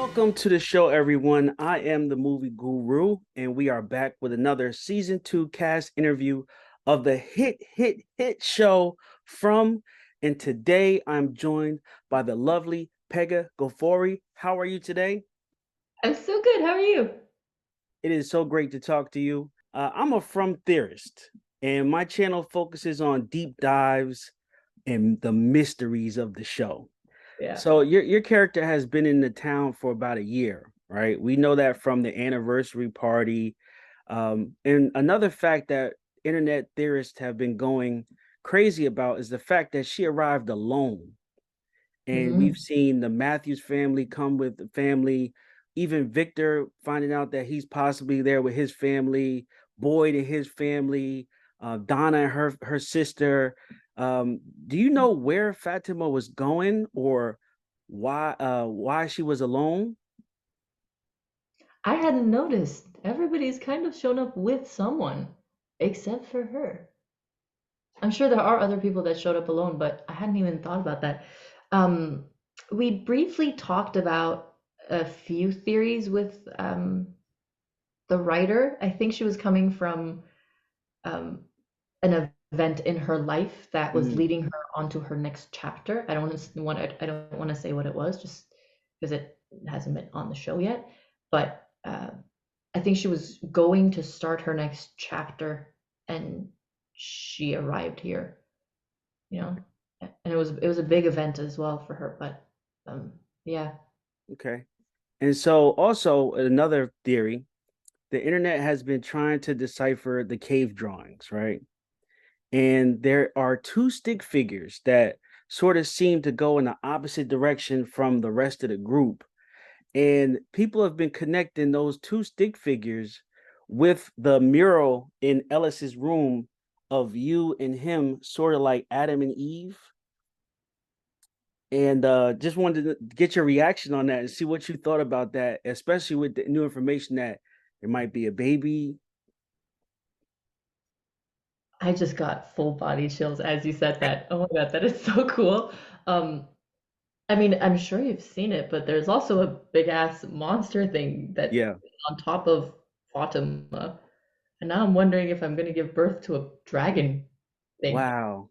Welcome to the show, everyone. I am the movie guru, and we are back with another season two cast interview of the hit show From. And today I'm joined by the lovely Pegah Ghafoori. How are you today? I'm so good. How are you? It is so great to talk to you. I'm a From theorist, and my channel focuses on deep dives and the mysteries of the show. Yeah. So your character has been in the town for about a year, right? We know that from the anniversary party. And another fact that internet theorists have been going crazy about is the fact that she arrived alone. And we've Mhm. seen the Matthews family come with the family, even Victor finding out that he's possibly there with his family, Boyd and his family, Donna and her sister. Do you know where Fatima was going or why she was alone? I hadn't noticed. Everybody's kind of shown up with someone, except for her. I'm sure there are other people that showed up alone, but I hadn't even thought about that. Um, we briefly talked about a few theories with the writer. I think she was coming from um, an event in her life that was Mm, leading her onto her next chapter. I don't want to say what it was, just because it hasn't been on the show yet. But I think she was going to start her next chapter, and she arrived here. You know, and it was a big event as well for her. But yeah, okay. And so also another theory, the internet has been trying to decipher the cave drawings, right? And there are two stick figures that sort of seem to go in the opposite direction from the rest of the group. And people have been connecting those two stick figures with the mural in Ellis's room of you and him, sort of like Adam and Eve. And just wanted to get your reaction on that and see what you thought about that, especially with the new information that there might be a baby. I just got full body chills as you said that. Oh my God, that is so cool. Um, I mean, I'm sure you've seen it, but there's also a big ass monster thing that Yeah. is on top of Fatima. And now I'm wondering if I'm gonna give birth to a dragon thing. Wow.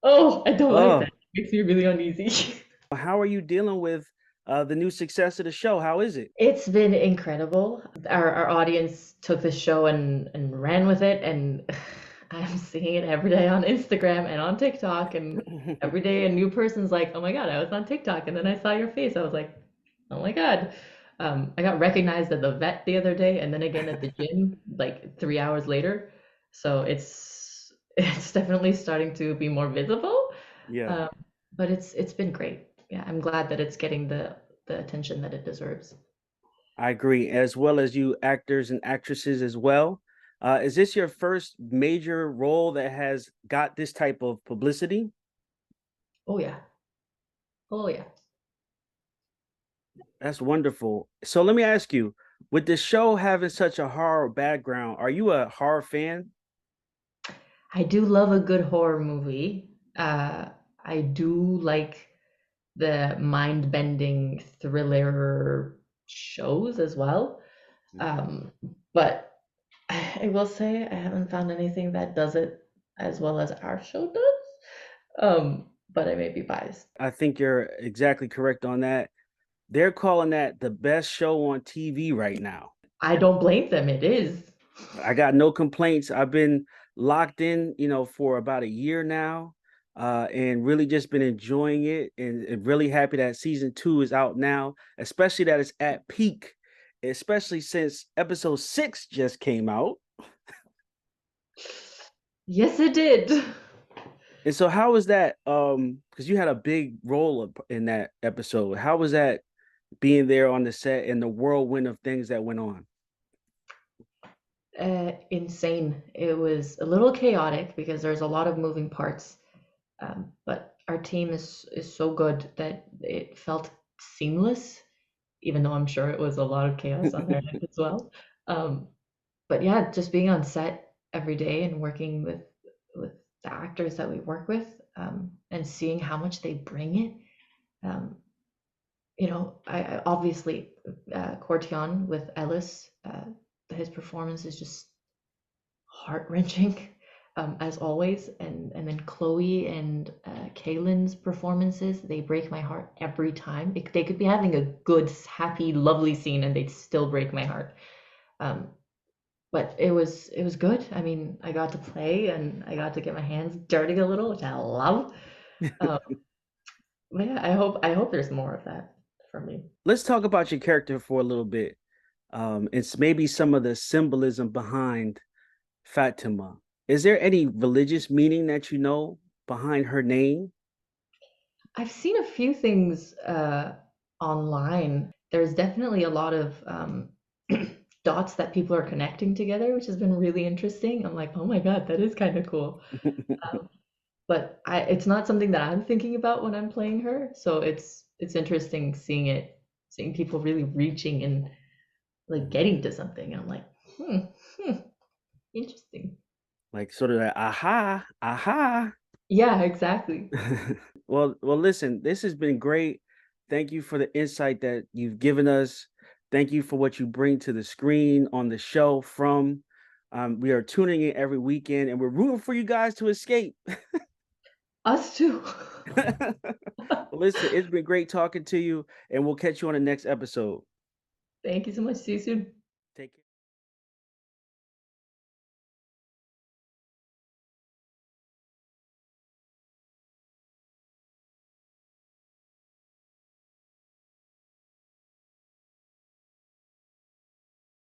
Oh, I don't like that. Oh, It makes me really uneasy. how are you dealing with the new success of the show? How is it? It's been incredible. Our audience took this show and ran with it, and I'm seeing it every day on Instagram and on TikTok, and every day a new person's like, "Oh my God, I was on TikTok, and then I saw your face." I was like, "Oh my God." I got recognized at the vet the other day, and then again at the gym, like 3 hours later. So it's definitely starting to be more visible, Yeah, um, but it's been great. Yeah, I'm glad that it's getting the attention that it deserves. I agree, as well as you actors and actresses as well. Is this your first major role that has got this type of publicity? Oh yeah. Oh yeah. That's wonderful. So let me ask you, with the show having such a horror background, are you a horror fan? I do love a good horror movie. I do like the mind-bending thriller shows as well. Um, but I will say I haven't found anything that does it as well as our show does. But I may be biased. I think you're exactly correct on that. They're calling that the best show on TV right now. I don't blame them. It is. I got no complaints. I've been locked in, for about a year now, and really just been enjoying it and really happy that season two is out now, especially that it's at peak, especially since episode six just came out. Yes, it did. And so how was that? Because you had a big role in that episode. How was that being there on the set and the whirlwind of things that went on? Insane. It was a little chaotic because there's a lot of moving parts. But our team is so good that it felt seamless, even though I'm sure it was a lot of chaos on their end as well. Um, but yeah, just being on set every day and working with the actors that we work with, and seeing how much they bring it. Um, I obviously Cortion with Ellis, his performance is just heart-wrenching, as always. And then Chloe and Kaylin's performances, they break my heart every time. They could be having a good, happy, lovely scene and they'd still break my heart. Um, but it was good. I mean, I got to play and I got to get my hands dirty a little, which I love. Um, but yeah, I hope there's more of that for me. Let's talk about your character for a little bit. It's maybe some of the symbolism behind Fatima. Is there any religious meaning that you know behind her name? I've seen a few things online. There's definitely a lot of dots that people are connecting together, which has been really interesting. I'm like, oh my God, that is kind of cool. But it's not something that I'm thinking about when I'm playing her. So it's interesting seeing people really reaching and like getting to something. And I'm like, hmm, hmm, interesting. Like sort of like, aha, aha. Yeah, exactly. Well, listen, this has been great. Thank you for the insight that you've given us. Thank you for what you bring to the screen on the show from. We are tuning in every weekend and we're rooting for you guys to escape. Us too. Well, listen, it's been great talking to you, and we'll catch you on the next episode. Thank you so much. See you soon. Take care.